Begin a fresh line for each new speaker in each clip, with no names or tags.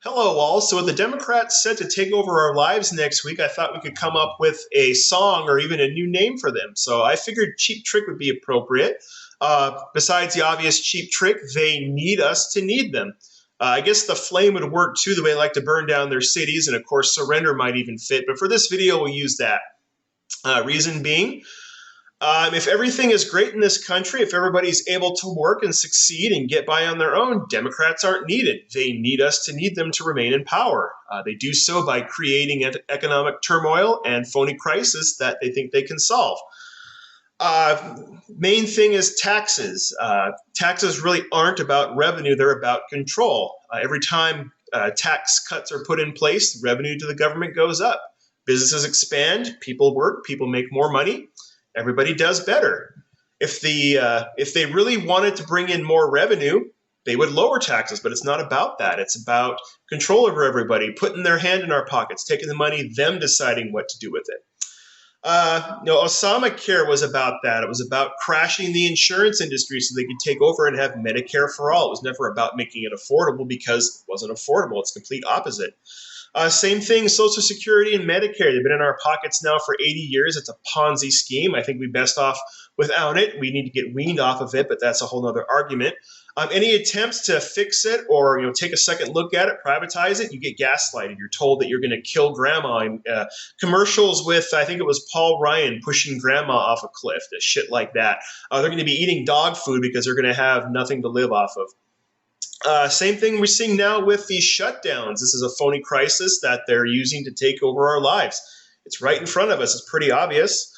Hello, all. So, with the Democrats set to take over our lives next week, I thought we could come up with a song or even a new name for them. So, I figured Cheap Trick would be appropriate. Besides the obvious Cheap Trick, they need us to need them. I guess the flame would work too, the way they like to burn down their cities, and of course, surrender might even fit. But for this video, we'll use that. Reason being, if everything is great in this country, if everybody's able to work and succeed and get by on their own, Democrats aren't needed. They need us to need them to remain in power. They do so by creating economic turmoil and phony crisis that they think they can solve. Main thing is taxes. Taxes really aren't about revenue, they're about control. Every time tax cuts are put in place, revenue to the government goes up. Businesses expand, people work, people make more money. Everybody does better. If they really wanted to bring in more revenue, they would lower taxes, but it's not about that. It's about control over everybody, putting their hand in our pockets, taking the money, them deciding what to do with it. Obamacare was about that. It was about crashing the insurance industry so they could take over and have Medicare for all. It was never about making it affordable because it wasn't affordable. It's the complete opposite. Same thing, Social Security and Medicare. They've been in our pockets now for 80 years. It's a Ponzi scheme. I think we're best off without it. We need to get weaned off of it, but that's a whole other argument. Any attempts to fix it or take a second look at it, privatize it, you get gaslighted. You're told that you're going to kill grandma. And commercials with, I think it was Paul Ryan pushing grandma off a cliff, shit like that. They're going to be eating dog food because they're going to have nothing to live off of. Same thing we're seeing now with these shutdowns. This is a phony crisis that they're using to take over our lives. It's right in front of us. It's pretty obvious.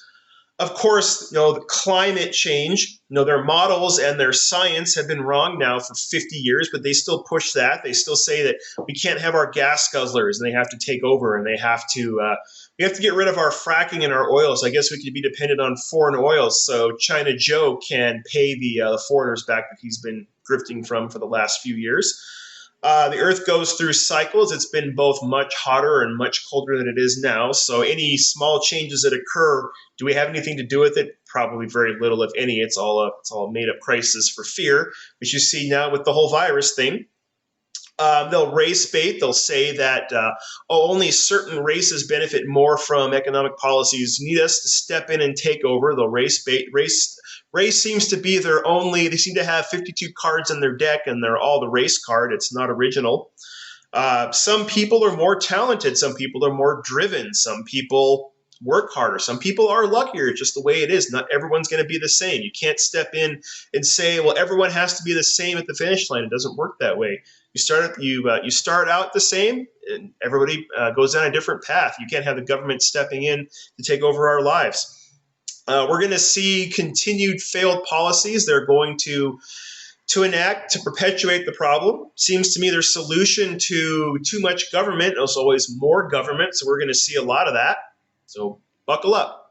Of course, the climate change, their models and their science have been wrong now for 50 years, but they still push that. They still say that we can't have our gas guzzlers and they have to take over and we have to get rid of our fracking and our oils. I guess we could be dependent on foreign oils so China Joe can pay the foreigners back that he's been grifting from for the last few years. The Earth goes through cycles. It's been both much hotter and much colder than it is now. So any small changes that occur, do we have anything to do with it? Probably very little, if any. It's all a made-up crisis for fear, which you see now with the whole virus thing. They'll race bait. They'll say that only certain races benefit more from economic policies. You need us to step in and take over. They'll race bait. Race seems to be their only. They seem to have 52 cards in their deck, and they're all the race card. It's not original. Some people are more talented. Some people are more driven. Some people work harder. Some people are luckier. It's just the way it is. Not everyone's going to be the same. You can't step in and say, well, everyone has to be the same at the finish line. It doesn't work that way. You start out the same, and everybody goes down a different path. You can't have the government stepping in to take over our lives. We're going to see continued failed policies. They're going to enact to perpetuate the problem. Seems to me their solution to too much government is always more government. So we're going to see a lot of that. So buckle up.